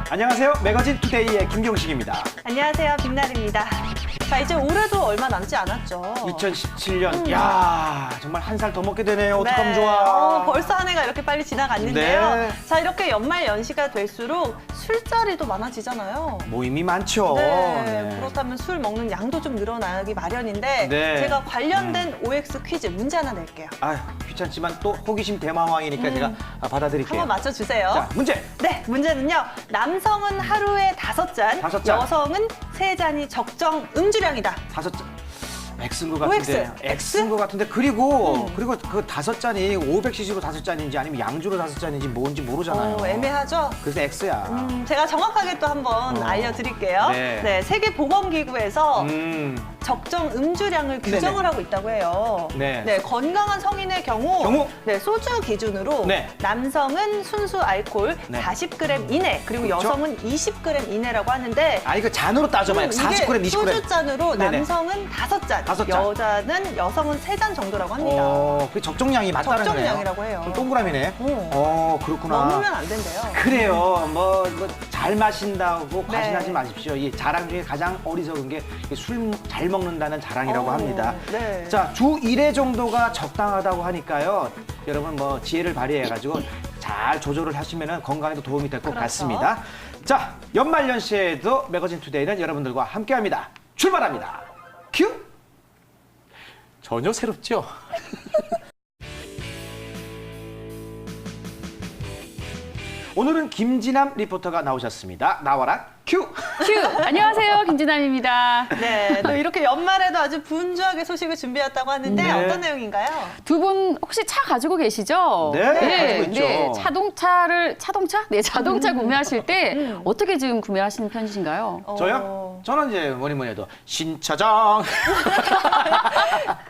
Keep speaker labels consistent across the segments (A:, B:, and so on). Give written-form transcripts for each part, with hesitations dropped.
A: 안녕하세요. 매거진 투데이의 김경식입니다.
B: 안녕하세요. 빛날입니다. 자, 이제 올해도 얼마 남지 않았죠.
A: 2017년, 야 정말 한 살 더 먹게 되네요. 어떡하면 좋아.
B: 벌써 한 해가 이렇게 빨리 지나갔는데요.
A: 네.
B: 자, 이렇게 연말 연시가 될수록 술자리도 많아지잖아요.
A: 모임이 많죠.
B: 네. 그렇다면 술 먹는 양도 좀 늘어나기 마련인데
A: 네.
B: 제가 관련된 OX 퀴즈 문제 하나 낼게요.
A: 아휴, 귀찮지만 또 호기심 대마왕이니까 제가 받아드릴게요.
B: 한번 맞춰주세요.
A: 자, 문제.
B: 네, 문제는요. 남성은 하루에 5잔,
A: 5잔.
B: 여성은 3잔이 적정 음주량이다.
A: 5잔. X인 것 같은데.
B: OX?
A: X인 것 같은데. 그리고 그 5잔이 500cc로 5잔인지 아니면 양주로 5잔인지 뭔지 모르잖아요.
B: 애매하죠?
A: 그래서 X야.
B: 제가 정확하게 또 한번 알려드릴게요.
A: 네.
B: 세계보건기구에서 적정 음주량을
A: 네네.
B: 규정을 하고 있다고 해요.
A: 네.
B: 건강한 성인의 경우, 소주 기준으로
A: 네.
B: 남성은 순수 알코올
A: 네.
B: 40g 이내, 그리고
A: 그렇죠?
B: 여성은 20g 이내라고 하는데
A: 아, 이거 잔으로 따져봐요. 40g, 20g.
B: 소주잔으로
A: 네네.
B: 남성은 5잔,
A: 5잔.
B: 여성은 3잔 정도라고 합니다.
A: 그 적정량이 맞다는 거네요.
B: 적정량이라고 해요.
A: 그럼 동그라미네. 그렇구나.
B: 넘으면 안 된대요.
A: 그래요. 잘 마신다고 과신하지 마십시오. 이 자랑 중에 가장 어리석은 게 술 잘 먹는다는 자랑이라고 합니다.
B: 네.
A: 자, 주 1회 정도가 적당하다고 하니까요. 여러분 지혜를 발휘해가지고 잘 조절을 하시면 건강에도 도움이 될 것
B: 그렇죠.
A: 같습니다. 자, 연말연시에도 매거진 투데이는 여러분들과 함께합니다. 출발합니다. 큐! 전혀 새롭죠? 오늘은 김진남 리포터가 나오셨습니다. 나와라 큐!
C: 안녕하세요. 김진남입니다.
B: 네, 또 이렇게 연말에도 아주 분주하게 소식을 준비했다고 하는데
A: 네.
B: 어떤 내용인가요?
C: 두 분 혹시 차 가지고 계시죠?
A: 네, 가지고 있죠.
C: 자동차 구매하실 때 어떻게 지금 구매하시는 편이신가요?
A: 저요? 저는 이제 뭐니 해도 신차장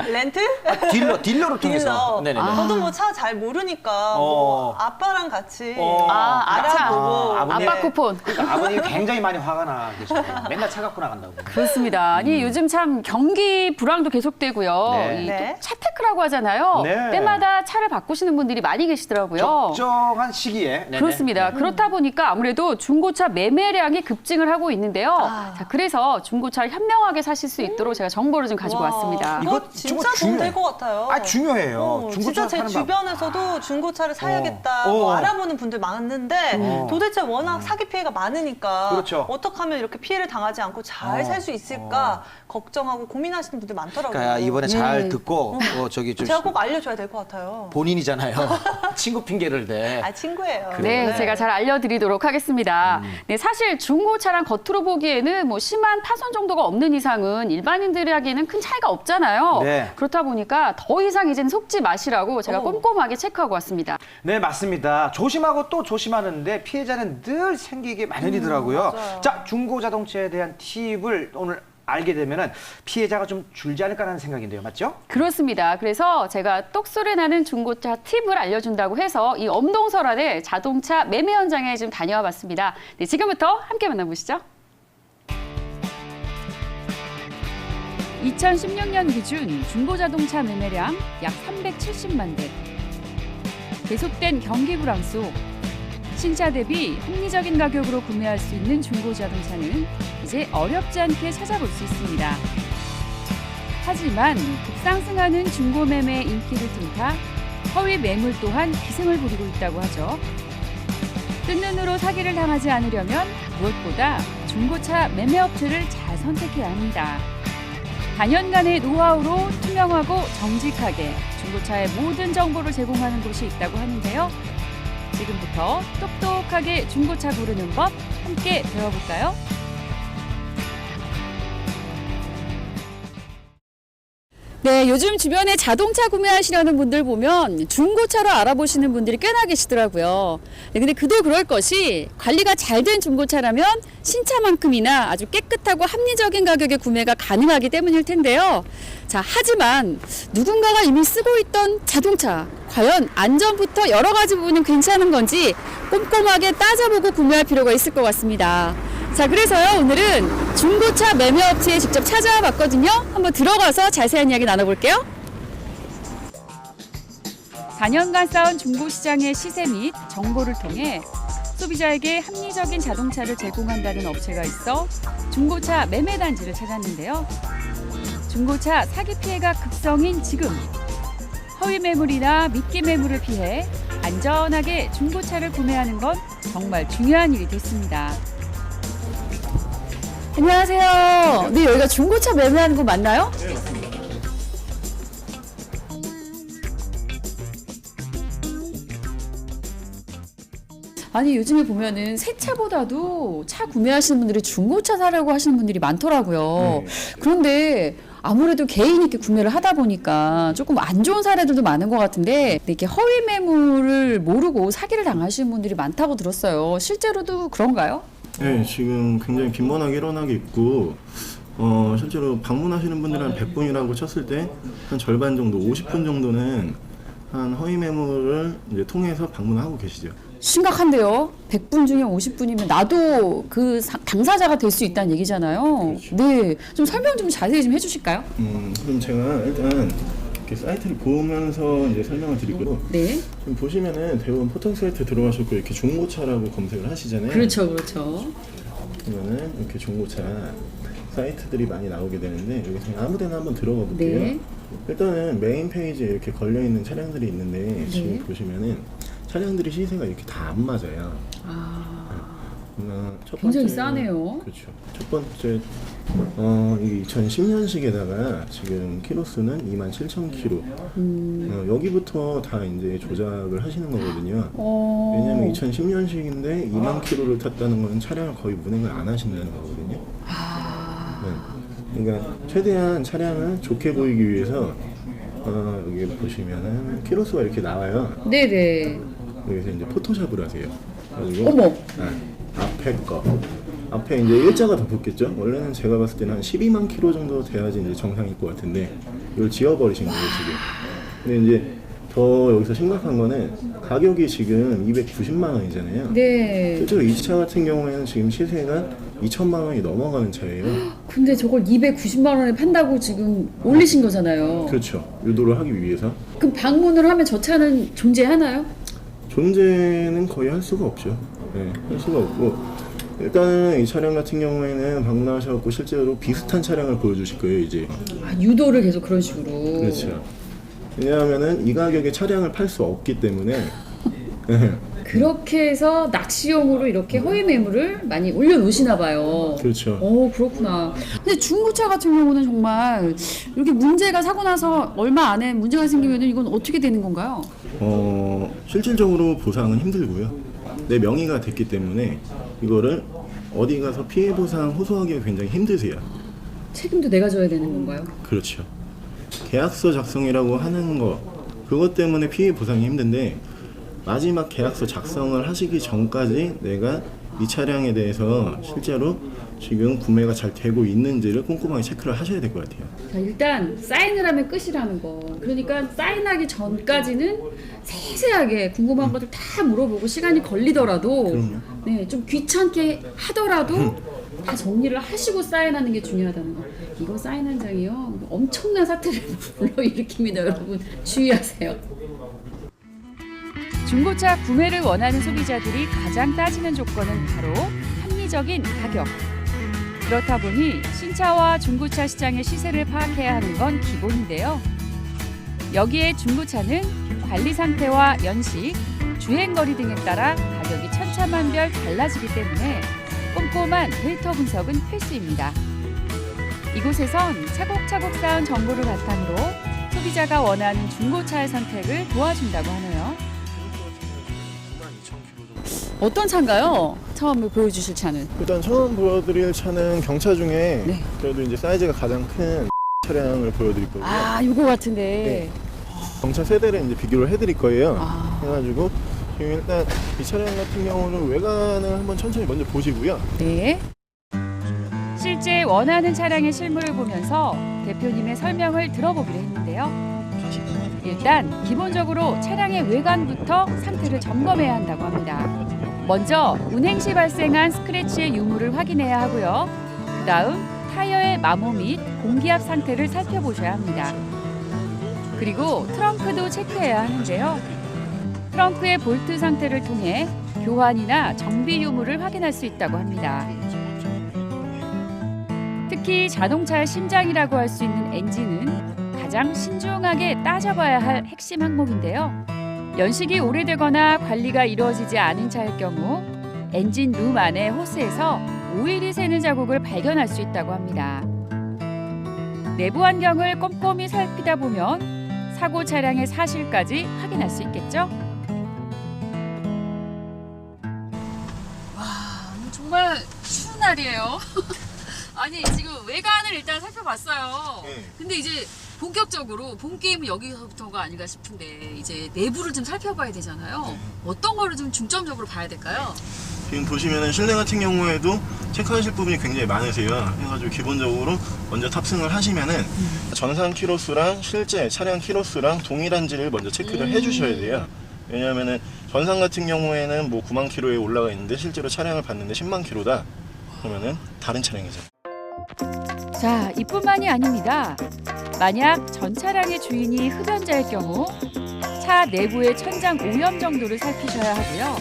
B: 렌트?
A: 딜러를 통해서.
B: 딜러.
A: 네네네.
B: 저도 뭐 차 잘 모르니까 아빠랑 같이
C: 알아보고
A: 아버님.
C: 아빠 쿠폰.
A: 그러니까 아버님이 굉장히 많이 화가 나 계시고 맨날 차 갖고 나간다고.
C: 그렇습니다. 아니 요즘 참 경기 불황도 계속되고요.
A: 네.
B: 네.
C: 또 차테크라고 하잖아요.
A: 네.
C: 때마다 차를 바꾸시는 분들이 많이 계시더라고요.
A: 적정한 시기에. 네네.
C: 그렇습니다. 그렇다 보니까 아무래도 중고차 매매량이 급증을 하고 있는데요. 자, 그래서 중고차를 현명하게 사실 수 있도록 제가 정보를 좀 가지고 왔습니다.
B: 이거
A: 이거
B: 진짜
A: 정말
B: 도움 될 것 같아요.
A: 중요해요.
B: 진짜 제
A: 사는 방-
B: 주변에서도 중고차를 사야겠다 알아보는 분들 많은데 도대체 워낙 사기 피해가 많으니까
A: 그렇죠.
B: 어떻게 하면 이렇게 피해를 당하지 않고 잘 살 수 있을까 걱정하고 고민하시는 분들 많더라고요.
A: 그러니까 이번에 잘 듣고 저기 좀
B: 제가 꼭 알려줘야 될 것 같아요.
A: 본인이잖아요. 친구 핑계를 대.
B: 친구예요.
C: 네, 제가 잘 알려드리도록 하겠습니다. 네, 사실 중고차랑 겉으로 보기에는 뭐 심한 파손 정도가 없는 이상은 일반인들에게는 큰 차이가 없잖아요.
A: 네.
C: 그렇다 보니까 더 이상 이제는 속지 마시라고 제가 꼼꼼하게 체크하고 왔습니다.
A: 네, 맞습니다. 조심하고 또 조심하는데 피해자는 늘 생기게 마련이더라고요.
B: 맞아요.
A: 자, 중고 자동차에 대한 팁을 오늘 알게 되면은 피해자가 좀 줄지 않을까라는 생각인데요. 맞죠?
C: 그렇습니다. 그래서 제가 똑소리 나는 중고차 팁을 알려준다고 해서 이 엄동설안의 자동차 매매 현장에 지금 다녀와 봤습니다. 네, 지금부터 함께 만나보시죠. 2016년 기준 중고자동차 매매량 약 370만 대. 계속된 경기 불황 속 신차 대비 합리적인 가격으로 구매할 수 있는 중고자동차는 이제 어렵지 않게 찾아볼 수 있습니다. 하지만 급상승하는 중고매매의 인기를 틈타 허위 매물 또한 기승을 부리고 있다고 하죠. 뜬 눈으로 사기를 당하지 않으려면 무엇보다 중고차 매매업체를 잘 선택해야 합니다. 단연간의 노하우로 투명하고 정직하게 중고차의 모든 정보를 제공하는 곳이 있다고 하는데요. 지금부터 똑똑하게 중고차 고르는 법 함께 배워볼까요? 네, 요즘 주변에 자동차 구매하시려는 분들 보면 중고차로 알아보시는 분들이 꽤나 계시더라고요. 네, 근데 그도 그럴 것이 관리가 잘 된 중고차라면 신차만큼이나 아주 깨끗하고 합리적인 가격에 구매가 가능하기 때문일 텐데요. 자, 하지만 누군가가 이미 쓰고 있던 자동차, 과연 안전부터 여러 가지 부분은 괜찮은 건지 꼼꼼하게 따져보고 구매할 필요가 있을 것 같습니다. 자, 그래서요, 오늘은 중고차 매매업체에 직접 찾아와 봤거든요. 한번 들어가서 자세한 이야기 나눠볼게요. 4년간 쌓은 중고시장의 시세 및 정보를 통해 소비자에게 합리적인 자동차를 제공한다는 업체가 있어 중고차 매매 단지를 찾았는데요. 중고차 사기 피해가 극성인 지금 허위 매물이나 미끼 매물을 피해 안전하게 중고차를 구매하는 건 정말 중요한 일이 됐습니다. 안녕하세요. 네, 여기가 중고차 매매하는 거 맞나요?
D: 네, 맞습니다.
C: 아니 요즘에 보면은 새 차보다도 차 구매하시는 분들이 중고차 사려고 하시는 분들이 많더라고요.
D: 네.
C: 그런데 아무래도 개인 있게 구매를 하다 보니까 조금 안 좋은 사례들도 많은 것 같은데 이렇게 허위 매물을 모르고 사기를 당하시는 분들이 많다고 들었어요. 실제로도 그런가요?
D: 네, 지금 굉장히 빈번하게 일어나고 있고 실제로 방문하시는 분들이 한 100분이라고 쳤을 때 한 절반 정도, 50분 정도는 한 허위 매물을 이제 통해서 방문하고 계시죠.
C: 심각한데요. 100분 중에 50분이면 나도 그 당사자가 될 수 있다는 얘기잖아요. 네, 좀 설명 좀 자세히 좀 해주실까요?
D: 그럼 제가 일단 이렇게 사이트를 보면서 이제 설명을 드리고요.
C: 네.
D: 지금 보시면은 대부분 포털 사이트 들어가셨고 이렇게 중고차라고 검색을 하시잖아요.
C: 그렇죠, 그렇죠.
D: 그러면은 이렇게 중고차 사이트들이 많이 나오게 되는데 여기서 아무데나 한번 들어가 볼게요.
C: 네.
D: 일단은 메인 페이지에 이렇게 걸려 있는 차량들이 있는데 지금
C: 네.
D: 보시면은 차량들이 시세가 이렇게 다 안 맞아요. 첫
C: 굉장히
D: 번째,
C: 싸네요.
D: 그렇죠. 첫 번째 이게 2010년식에다가 지금 키로수는 27,000km. 여기부터 다 이제 조작을 하시는 거거든요. 왜냐면 2010년식인데 2만 킬로를 탔다는 건 차량을 거의 운행을 안 하신다는 거거든요. 네. 그러니까 최대한 차량을 좋게 보이기 위해서 여기 보시면은 키로수가 이렇게 나와요.
C: 네네.
D: 여기서 이제 포토샵을 하세요. 그리고
C: 어머.
D: 앞에 앞에 이제 일자가 더 붙겠죠. 원래는 제가 봤을 때는 한 12만 킬로 정도 돼야지 이제 정상일 것 같은데 이걸 지워버리신 거예요 지금. 근데 이제 더 여기서 심각한 거는 가격이 지금 290만 원이잖아요.
C: 네.
D: 실제로 이 차 같은 경우에는 지금 시세가 2천만 원이 넘어가는 차예요.
C: 근데 저걸 290만 원에 판다고 지금 올리신 거잖아요.
D: 그렇죠. 유도를 하기 위해서.
C: 그럼 방문을 하면 저 차는 존재하나요?
D: 존재는 거의 할 수가 없죠. 네, 할 수가 없고 일단은 이 차량 같은 경우에는 방문하셔서 실제로 비슷한 차량을 보여주실 거예요 이제.
C: 유도를 계속 그런 식으로.
D: 그렇죠. 왜냐하면은 이 가격에 차량을 팔 수 없기 때문에.
C: 그렇게 해서 낚시용으로 이렇게 허위 매물을 많이 올려놓으시나 봐요.
D: 그렇죠.
C: 오, 그렇구나. 근데 중고차 같은 경우는 정말 이렇게 문제가 사고 나서 얼마 안에 문제가 생기면 이건 어떻게 되는 건가요?
D: 실질적으로 보상은 힘들고요. 내 명의가 됐기 때문에 이거를 어디 가서 피해 보상 호소하기가 굉장히 힘드세요.
C: 책임도 내가 져야 되는 건가요?
D: 그렇죠. 계약서 작성이라고 하는 거 그것 때문에 피해 보상이 힘든데 마지막 계약서 작성을 하시기 전까지 내가 이 차량에 대해서 실제로 지금 구매가 잘 되고 있는지를 꼼꼼하게 체크를 하셔야 될 것 같아요.
C: 자, 일단 사인을 하면 끝이라는 거. 그러니까 사인하기 전까지는 세세하게 궁금한 것들 다 물어보고 시간이 걸리더라도
D: 그럼요.
C: 네, 좀 귀찮게 하더라도 다 정리를 하시고 사인하는 게 중요하다는 거. 이거 사인 한 장이요. 엄청난 사태를 불러일으킵니다, 여러분. 주의하세요. 중고차 구매를 원하는 소비자들이 가장 따지는 조건은 바로 합리적인 가격. 그렇다 보니 신차와 중고차 시장의 시세를 파악해야 하는 건 기본인데요. 여기에 중고차는 관리 상태와 연식, 주행거리 등에 따라 가격이 천차만별 달라지기 때문에 꼼꼼한 데이터 분석은 필수입니다. 이곳에선 차곡차곡 쌓은 정보를 바탕으로 소비자가 원하는 중고차의 선택을 도와준다고 하네요. 어떤 차인가요? 처음 보여주실 차는?
D: 일단 처음 보여드릴 차는 경차 중에
C: 네.
D: 그래도 이제 사이즈가 가장 큰 차량을 보여드릴 거고요.
C: 아, 이거 같은데.
D: 경차 세대를 이제 비교를 해드릴 거예요.
C: 아.
D: 해가지고 지금 일단 이 차량 같은 경우는 외관을 한번 천천히 먼저 보시고요.
C: 네. 실제 원하는 차량의 실물을 보면서 대표님의 설명을 들어보기로 했는데요. 일단 기본적으로 차량의 외관부터 상태를 점검해야 한다고 합니다. 먼저 운행 시 발생한 스크래치의 유무를 확인해야 하고요. 그다음 타이어의 마모 및 공기압 상태를 살펴보셔야 합니다. 그리고 트렁크도 체크해야 하는데요. 트렁크의 볼트 상태를 통해 교환이나 정비 유무를 확인할 수 있다고 합니다. 특히 자동차의 심장이라고 할 수 있는 엔진은 가장 신중하게 따져봐야 할 핵심 항목인데요. 연식이 오래되거나 관리가 이루어지지 않은 차일 경우 엔진 룸 안의 호스에서 오일이 새는 자국을 발견할 수 있다고 합니다. 내부 환경을 꼼꼼히 살피다 보면 사고 차량의 사실까지 확인할 수 있겠죠? 와, 정말 추운 날이에요. 아니, 지금 외관을 일단 살펴봤어요. 근데 이제 본격적으로 본 게임은 여기서부터가 아닌가 싶은데 이제 내부를 좀 살펴봐야 되잖아요. 어떤 거를 좀 중점적으로 봐야 될까요?
D: 지금 보시면은 실내 같은 경우에도 체크하실 부분이 굉장히 많으세요. 해가지고 기본적으로 먼저 탑승을 하시면은 전산 키로수랑 실제 차량 키로수랑 동일한지를 먼저 체크를 해주셔야 돼요. 왜냐하면은 전산 같은 경우에는 뭐 9만 킬로에 올라가 있는데 실제로 차량을 봤는데 10만 킬로다. 그러면은 다른 차량이죠.
C: 자, 이뿐만이 아닙니다. 만약 전 차량의 주인이 흡연자일 경우 차 내부의 천장 오염 정도를 살피셔야 하고요.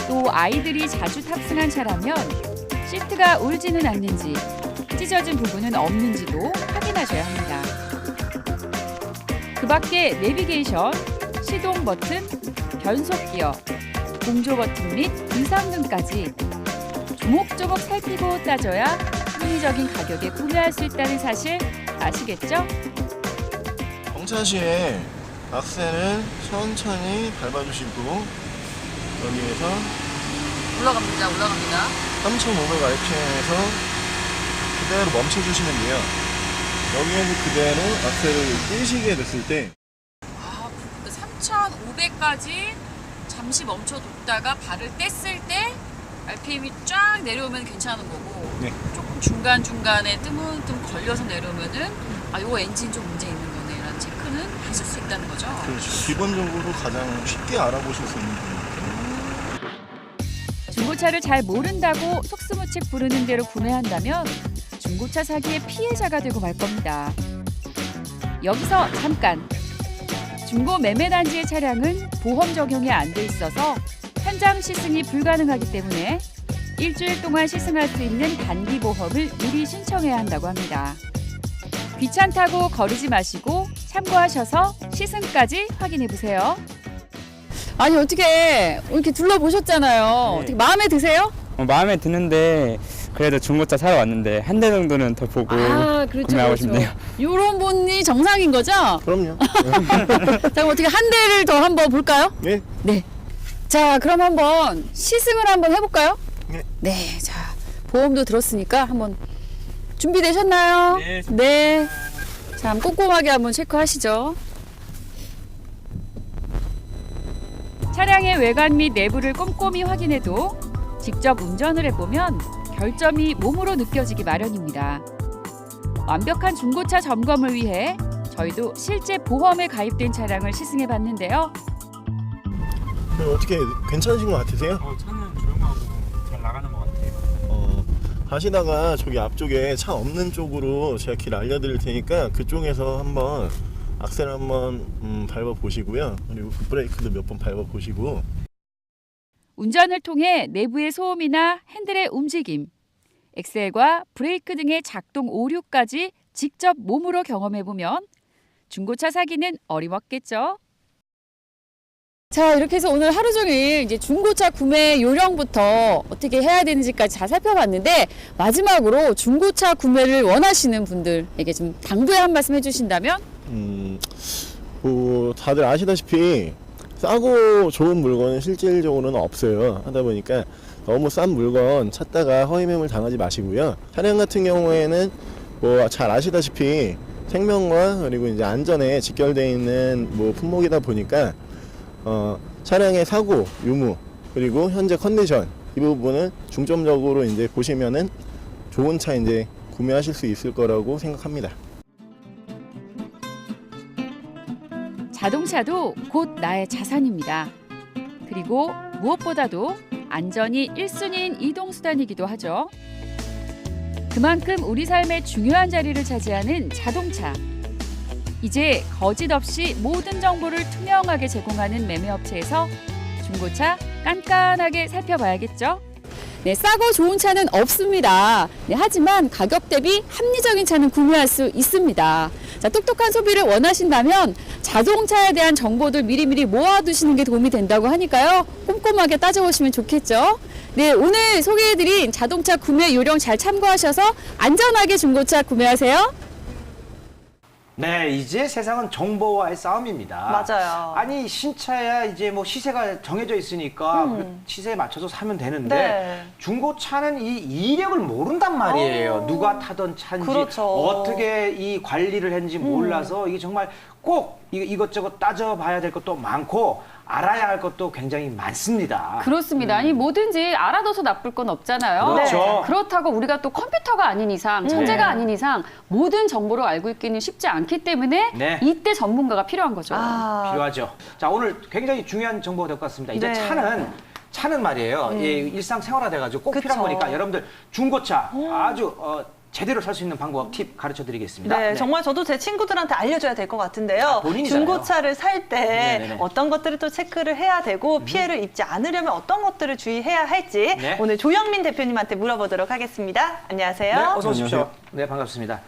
C: 또 아이들이 자주 탑승한 차라면 시트가 울지는 않는지, 찢어진 부분은 없는지도 확인하셔야 합니다. 그 밖에 내비게이션, 시동 버튼, 변속 기어, 공조 버튼 및 비상등까지 조목조목 살피고 따져야 합리적인 가격에 구매할 수 있다는 사실 아시겠죠?
D: 정차 시에 악셀을 천천히 밟아주시고 여기에서
C: 올라갑니다.
D: 3,500rpm에서 그대로 멈춰주시면 돼요. 여기에서 그대로 악셀을 떼시게 됐을 때
C: 3,500까지 잠시 멈춰뒀다가 발을 뗐을 때 RPM이 쫙 내려오면 괜찮은 거고
D: 네.
C: 조금 중간중간에 뜨문뜨문 걸려서 내려오면은 요 엔진 좀 문제 있는 거네 라는 체크는 하실 수 있다는 거죠.
D: 그렇죠. 기본적으로 가장 쉽게 알아보실 수 있는 부분이에요.
C: 중고차를 잘 모른다고 속수무책 부르는 대로 구매한다면 중고차 사기의 피해자가 되고 말 겁니다. 여기서 잠깐! 중고 매매단지의 차량은 보험 적용이 안 돼 있어서 현장 시승이 불가능하기 때문에 일주일 동안 시승할 수 있는 단기 보험을 미리 신청해야 한다고 합니다. 귀찮다고 거르지 마시고 참고하셔서 시승까지 확인해 보세요. 아니 어떻게 이렇게 둘러보셨잖아요.
E: 네.
C: 어떻게 마음에 드세요?
E: 마음에 드는데 그래도 중고차 사러 왔는데 한 대 정도는 더 보고 구매하고 싶네요.
C: 이런 분이 정상인 거죠?
D: 그럼요.
C: 자, 그럼 어떻게 한 대를 더 한번 볼까요?
D: 네.
C: 네. 자, 그럼 한번 시승을 한번 해볼까요?
D: 네.
C: 네. 자, 보험도 들었으니까 한번 준비되셨나요?
E: 네.
C: 네. 자, 한번 꼼꼼하게 한번 체크하시죠. 차량의 외관 및 내부를 꼼꼼히 확인해도 직접 운전을 해보면 결점이 몸으로 느껴지기 마련입니다. 완벽한 중고차 점검을 위해 저희도 실제 보험에 가입된 차량을 시승해 봤는데요.
D: 어떻게 괜찮으신 것 같으세요?
E: 차는 조용하고 잘 나가는 것 같아요.
D: 가시다가 저기 앞쪽에 차 없는 쪽으로 제가 길 알려드릴 테니까 그쪽에서 한번 악셀 한번 밟아 보시고요. 그리고 브레이크도 몇 번 밟아 보시고.
C: 운전을 통해 내부의 소음이나 핸들의 움직임, 엑셀과 브레이크 등의 작동 오류까지 직접 몸으로 경험해보면 중고차 사기는 어림없겠죠. 자, 이렇게 해서 오늘 하루 종일 이제 중고차 구매 요령부터 어떻게 해야 되는지까지 잘 살펴봤는데 마지막으로 중고차 구매를 원하시는 분들에게 좀 당부의 한 말씀 해주신다면?
D: 뭐 다들 아시다시피 싸고 좋은 물건은 실질적으로는 없어요. 하다 보니까 너무 싼 물건 찾다가 허위 매물 당하지 마시고요. 차량 같은 경우에는 뭐 잘 아시다시피 생명과 그리고 이제 안전에 직결되어 있는 뭐 품목이다 보니까 차량의 사고 유무 그리고 현재 컨디션 이 부분을 중점적으로 이제 보시면은 좋은 차 이제 구매하실 수 있을 거라고 생각합니다.
C: 자동차도 곧 나의 자산입니다. 그리고 무엇보다도 안전이 1순위인 이동수단이기도 하죠. 그만큼 우리 삶의 중요한 자리를 차지하는 자동차. 이제 거짓 없이 모든 정보를 투명하게 제공하는 매매업체에서 중고차 깐깐하게 살펴봐야겠죠. 네, 싸고 좋은 차는 없습니다. 네, 하지만 가격 대비 합리적인 차는 구매할 수 있습니다. 자, 똑똑한 소비를 원하신다면 자동차에 대한 정보들 미리미리 모아두시는 게 도움이 된다고 하니까요. 꼼꼼하게 따져보시면 좋겠죠. 네, 오늘 소개해드린 자동차 구매 요령 잘 참고하셔서 안전하게 중고차 구매하세요.
A: 네, 이제 세상은 정보와의 싸움입니다.
B: 맞아요.
A: 아니, 신차야 이제 뭐 시세가 정해져 있으니까 그 시세에 맞춰서 사면 되는데
B: 네.
A: 중고차는 이 이력을 모른단 말이에요. 누가 타던 차인지
B: 그렇죠.
A: 어떻게 이 관리를 했는지 몰라서 이게 정말 꼭 이것저것 따져봐야 될 것도 많고 알아야 할 것도 굉장히 많습니다.
C: 그렇습니다. 아니 뭐든지 알아둬서 나쁠 건 없잖아요.
A: 그렇죠.
C: 네. 그렇다고 우리가 또 컴퓨터가 아닌 이상, 천재가 아닌 이상 모든 정보를 알고 있기는 쉽지 않기 때문에
A: 네.
C: 이때 전문가가 필요한 거죠.
A: 필요하죠. 자, 오늘 굉장히 중요한 정보가 될 것 같습니다. 이제
B: 네.
A: 차는 말이에요. 이 일상 생활화돼가지고 꼭 필요한
B: 그쵸.
A: 거니까 여러분들 중고차 아주 제대로 살 수 있는 방법, 팁 가르쳐 드리겠습니다.
B: 네, 정말 저도 제 친구들한테 알려줘야 될 것 같은데요.
A: 본인이잖아요.
B: 중고차를 살 때
A: 네네네.
B: 어떤 것들을 또 체크를 해야 되고 피해를 입지 않으려면 어떤 것들을 주의해야 할지
A: 네.
B: 오늘 조영민 대표님한테 물어보도록 하겠습니다. 안녕하세요.
A: 네, 어서 오십시오.
D: 안녕하세요.
A: 네, 반갑습니다.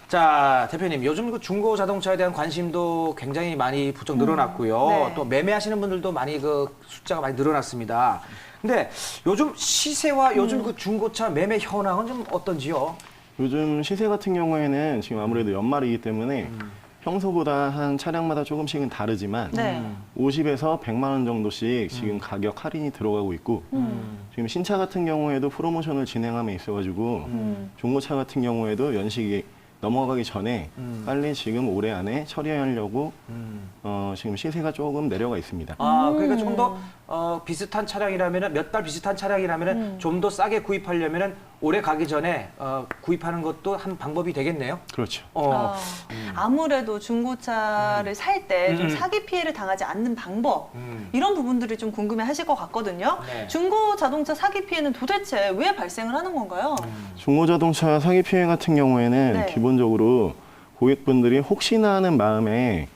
A: 자, 대표님, 요즘 그 중고 자동차에 대한 관심도 굉장히 많이 부쩍 늘어났고요.
B: 네.
A: 또 매매하시는 분들도 많이 그 숫자가 많이 늘어났습니다. 근데 요즘 시세와 요즘 그 중고차 매매 현황은 좀 어떤지요?
D: 요즘 시세 같은 경우에는 지금 아무래도 연말이기 때문에 평소보다 한 차량마다 조금씩은 다르지만
B: 네.
D: 50에서 100만 원 정도씩 지금 가격 할인이 들어가고 있고 지금 신차 같은 경우에도 프로모션을 진행함에 있어가지고 중고차 같은 경우에도 연식이 넘어가기 전에 빨리 지금 올해 안에 처리하려고 지금 시세가 조금 내려가 있습니다.
A: 그러니까 조금 더 비슷한 차량이라면은 몇 달 비슷한 차량이라면은 좀 더 싸게 구입하려면은 올해 가기 전에 구입하는 것도 한 방법이 되겠네요.
D: 그렇죠.
B: 아무래도 중고차를 살 때 좀 사기 피해를 당하지 않는 방법 이런 부분들이 좀 궁금해하실 것 같거든요.
A: 네.
B: 중고 자동차 사기 피해는 도대체 왜 발생을 하는 건가요?
D: 중고자동차 사기 피해 같은 경우에는
B: 네.
D: 기본적으로 고객분들이 혹시나 하는 마음에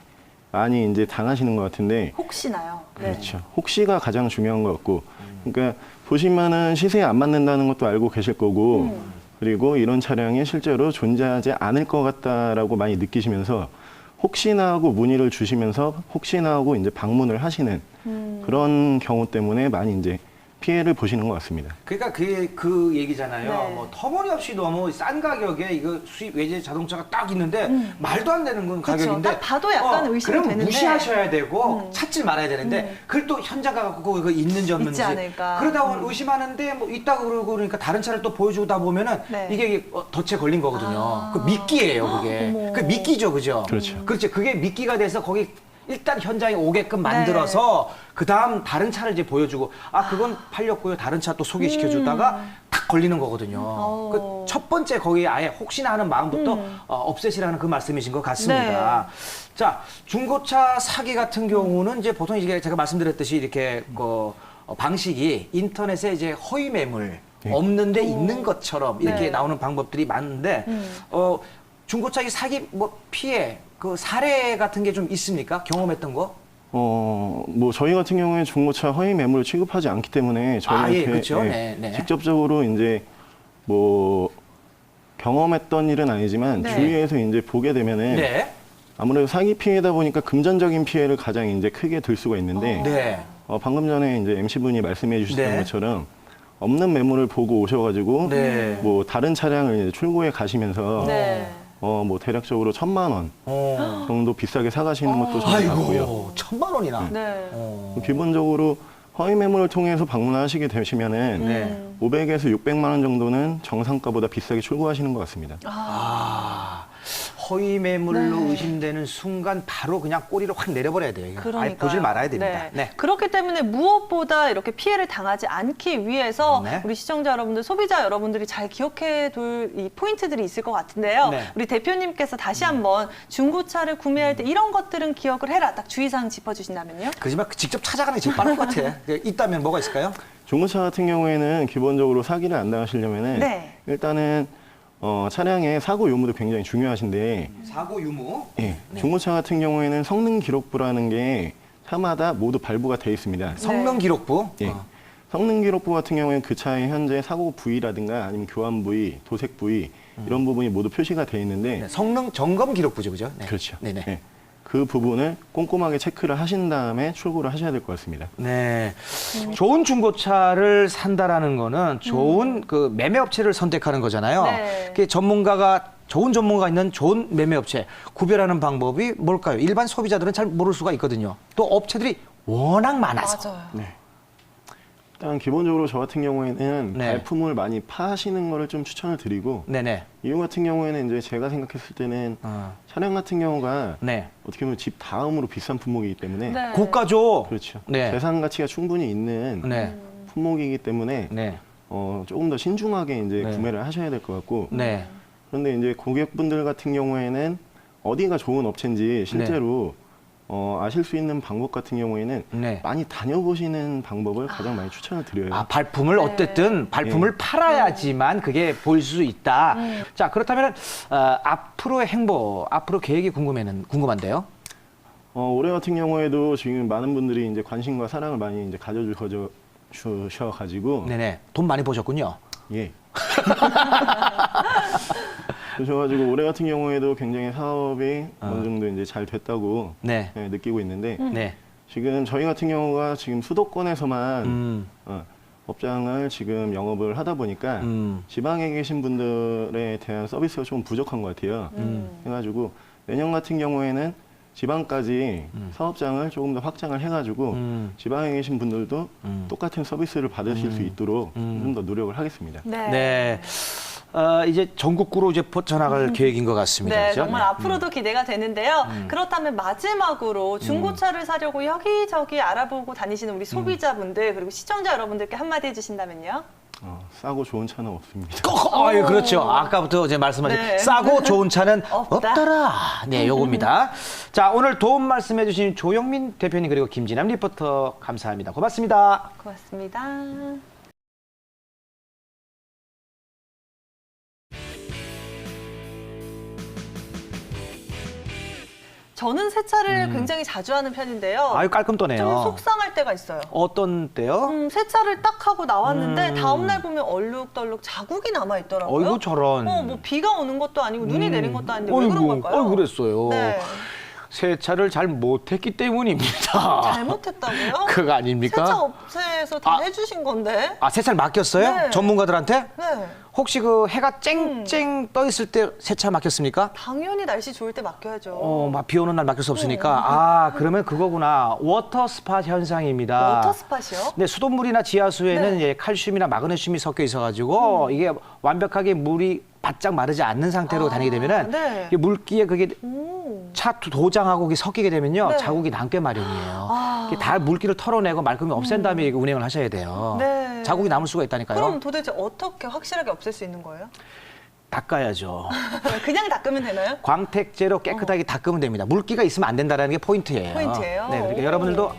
D: 많이 이제 당하시는 것 같은데
B: 혹시나요? 네.
D: 그렇죠. 혹시가 가장 중요한 것 같고 그러니까 보시면은 시세에 안 맞는다는 것도 알고 계실 거고 그리고 이런 차량이 실제로 존재하지 않을 것 같다라고 많이 느끼시면서 혹시나 하고 문의를 주시면서 혹시나 하고 이제 방문을 하시는 그런 경우 때문에 많이 이제 피해를 보시는 것 같습니다.
A: 그러니까 그 얘기잖아요.
B: 네.
A: 뭐 터무니없이 너무 싼 가격에 이거 수입 외제 자동차가 딱 있는데 말도 안 되는 건
B: 그쵸.
A: 가격인데
B: 딱 봐도 약간 의심이
A: 그럼
B: 되는데.
A: 무시하셔야 되고 찾질 말아야 되는데 그걸 또 현장 가갖고 그거 있는지 없는지
B: 있지 않을까.
A: 그러다 보면 의심하는데 뭐 있다고 그러고 그러니까 다른 차를 또 보여주다 보면은
B: 네.
A: 이게 덫에 걸린 거거든요. 그 미끼예요, 그게.
B: 어머.
A: 그 미끼죠, 그죠?
D: 그렇죠.
A: 그렇죠. 그게 미끼가 돼서 거기 일단 현장에 오게끔 만들어서 그 다음 다른 차를 이제 보여주고 그건 팔렸고요. 다른 차 또 소개시켜 주다가 탁 걸리는 거거든요. 그 첫 번째 거기 아예 혹시나 하는 마음부터 없애시라는 그 말씀이신 것 같습니다. 자, 중고차 사기 같은 경우는 이제 보통 이게 제가 말씀드렸듯이 이렇게 방식이 인터넷에 이제 허위 매물 없는데 있는 것처럼 이렇게
B: 네.
A: 나오는 방법들이 많은데 중고차 이 사기 뭐 피해 그 사례 같은 게 좀 있습니까? 경험했던 거?
D: 뭐 저희 같은 경우에 중고차 허위 매물을 취급하지 않기 때문에 저희가
A: 예, 그렇죠. 네.
D: 직접적으로 이제 뭐 경험했던 일은 아니지만
B: 네.
D: 주위에서 이제 보게 되면은
A: 네.
D: 아무래도 사기 피해다 보니까 금전적인 피해를 가장 이제 크게 들 수가 있는데
A: 네.
D: 방금 전에 이제 MC 분이 말씀해 주셨던
A: 네.
D: 것처럼 없는 매물을 보고 오셔가지고
A: 네.
D: 뭐 다른 차량을 이제 출고해 가시면서
B: 네.
D: 뭐 대략적으로 1,000만 원 정도 비싸게 사가시는 것도 저희 봤고요.
A: 아이고, 1,000만 원이나.
B: 네.
D: 기본적으로 허위 매물을 통해서 방문하시게 되시면은
A: 네.
D: 500에서 600만 원 정도는 정상가보다 비싸게 출고하시는 것 같습니다.
A: 허위 매물로
B: 네.
A: 의심되는 순간 바로 그냥 꼬리를 확 내려버려야 돼요. 이거. 아예
B: 그러니까요.
A: 보질 말아야 됩니다.
B: 네.
A: 네.
B: 그렇기 때문에 무엇보다 이렇게 피해를 당하지 않기 위해서
A: 네.
B: 우리 시청자 여러분들, 소비자 여러분들이 잘 기억해 둘 이 포인트들이 있을 것 같은데요.
A: 네.
B: 우리 대표님께서 다시 한번 중고차를 구매할 때 이런 것들은 기억을 해라. 딱 주의사항 짚어주신다면요.
A: 그지만 직접 찾아가는 게 제일 빠를 것 같아. 있다면 뭐가 있을까요?
D: 중고차 같은 경우에는 기본적으로 사기를 안 당하시려면은
B: 네.
D: 일단은 차량의 사고 유무도 굉장히 중요하신데
A: 사고 유무.
D: 예, 중고차 같은 경우에는 성능 기록부라는 게 차마다 모두 발부가 되어 있습니다.
A: 성능 기록부.
D: 예. 성능 기록부 같은 경우에는 그 차의 현재 사고 부위라든가 아니면 교환 부위, 도색 부위 이런 부분이 모두 표시가 되어 있는데
A: 네, 성능 점검 기록부죠, 그죠? 네.
D: 그렇죠.
A: 네네.
D: 예. 그 부분을 꼼꼼하게 체크를 하신 다음에 출고를 하셔야 될 것 같습니다.
A: 네. 좋은 중고차를 산다라는 거는 좋은 그 매매업체를 선택하는 거잖아요.
B: 네.
A: 그 좋은 전문가가 있는 좋은 매매업체 구별하는 방법이 뭘까요? 일반 소비자들은 잘 모를 수가 있거든요. 또 업체들이 워낙 많아서.
B: 맞아요.
D: 네. 일단 기본적으로 저 같은 경우에는
A: 네.
D: 발품을 많이 파시는 거를 좀 추천을 드리고
A: 네네.
D: 이유 같은 경우에는 이제 제가 생각했을 때는 차량 같은 경우가
A: 네.
D: 어떻게 보면 집 다음으로 비싼 품목이기 때문에
B: 네.
A: 고가죠.
D: 그렇죠.
A: 네.
D: 재산 가치가 충분히 있는
A: 네.
D: 품목이기 때문에
A: 네.
D: 조금 더 신중하게 이제
A: 네.
D: 구매를 하셔야 될 것 같고
A: 네.
D: 그런데 이제 고객분들 같은 경우에는 어디가 좋은 업체인지 실제로 아실 수 있는 방법 같은 경우에는
A: 네.
D: 많이 다녀보시는 방법을 가장 많이 추천을 드려요.
A: 아, 발품을 어쨌든 발품을 팔아야지만 그게 보일 수 있다. 자, 그렇다면 앞으로의 행보, 앞으로 계획이 궁금한데요.
D: 올해 같은 경우에도 지금 많은 분들이 이제 관심과 사랑을 많이 이제 가져주셔가지고
A: 네네. 돈 많이 버셨군요.
D: 예. 그러셔가지고 올해 같은 경우에도 굉장히 사업이 어느 정도 이제 잘 됐다고
A: 네.
D: 느끼고 있는데
A: 네.
D: 지금 저희 같은 경우가 지금 수도권에서만 업장을 지금 영업을 하다 보니까 지방에 계신 분들에 대한 서비스가 좀 부족한 것 같아요. 해가지고 내년 같은 경우에는 지방까지 사업장을 조금 더 확장을 해가지고 지방에 계신 분들도 똑같은 서비스를 받으실 수 있도록 좀 더 노력을 하겠습니다.
B: 네.
A: 네. 이제 전국구로 이제 뻗쳐나갈 계획인 것 같습니다.
B: 네,
A: 그죠?
B: 정말 앞으로도 기대가 되는데요. 그렇다면 마지막으로 중고차를 사려고 여기저기 알아보고 다니시는 우리 소비자분들 그리고 시청자 여러분들께 한마디 해주신다면요.
D: 싸고 좋은 차는 없습니다.
A: 예, 그렇죠. 아까부터 이제 말씀하신
B: 네.
A: 싸고 좋은 차는
B: 없다.
A: 없더라. 네, 요겁니다. 자, 오늘 도움 말씀해주신 조영민 대표님 그리고 김진남 리포터 감사합니다. 고맙습니다.
B: 고맙습니다. 저는 세차를 굉장히 자주 하는 편인데요.
A: 아유, 깔끔 떠네요.
B: 좀 속상할 때가 있어요.
A: 어떤 때요?
B: 세차를 딱 하고 나왔는데 다음날 보면 얼룩덜룩 자국이 남아 있더라고요.
A: 어이구, 저런.
B: 뭐 비가 오는 것도 아니고 눈이 내린 것도 아닌데 왜 그런 걸까요?
A: 어이구, 그랬어요.
B: 네.
A: 세차를 잘 못했기 때문입니다.
B: 잘못했다고요?
A: 그거 아닙니까?
B: 세차 업체에서 다 해주신 건데.
A: 아, 세차를 맡겼어요?
B: 네.
A: 전문가들한테?
B: 네.
A: 혹시 그 해가 쨍쨍 떠 있을 때 세차 맡겼습니까?
B: 당연히 날씨 좋을 때 맡겨야죠.
A: 막 비 오는 날 맡길 수 없으니까. 그러면 그거구나. 워터 스팟 현상입니다.
B: 워터 스팟이요?
A: 네, 수돗물이나 지하수에는
B: 네.
A: 이제 칼슘이나 마그네슘이 섞여 있어가지고 이게 완벽하게 물이 바짝 마르지 않는 상태로 다니게 되면은
B: 네.
A: 이게 물기에 그게
B: 오.
A: 차 도장하고 이게 섞이게 되면요
B: 네.
A: 자국이 남게 마련이에요. 이게 다 물기를 털어내고 말끔히 없앤 다음에 이게 운행을 하셔야 돼요.
B: 네.
A: 자국이 남을 수가 있다니까요.
B: 그럼 도대체 어떻게 확실하게 없앨 수 있는 거예요?
A: 닦아야죠.
B: 그냥 닦으면 되나요?
A: 광택제로 깨끗하게 닦으면 됩니다. 물기가 있으면 안 된다는 게 포인트예요.
B: 포인트예요?
A: 네, 그러니까
B: 오.
A: 여러분들도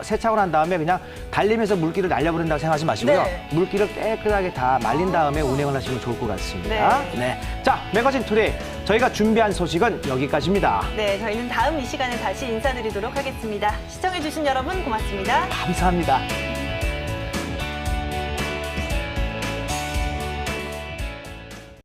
A: 세차하고 난 다음에 그냥 달리면서 물기를 날려버린다고 생각하지 마시고요.
B: 네.
A: 물기를 깨끗하게 다 말린 다음에 운행을 하시면 좋을 것 같습니다. 네. 자, 매거진 투데이 저희가 준비한 소식은 여기까지입니다.
B: 네, 저희는 다음 이 시간에 다시 인사드리도록 하겠습니다. 시청해주신 여러분 고맙습니다.
A: 감사합니다.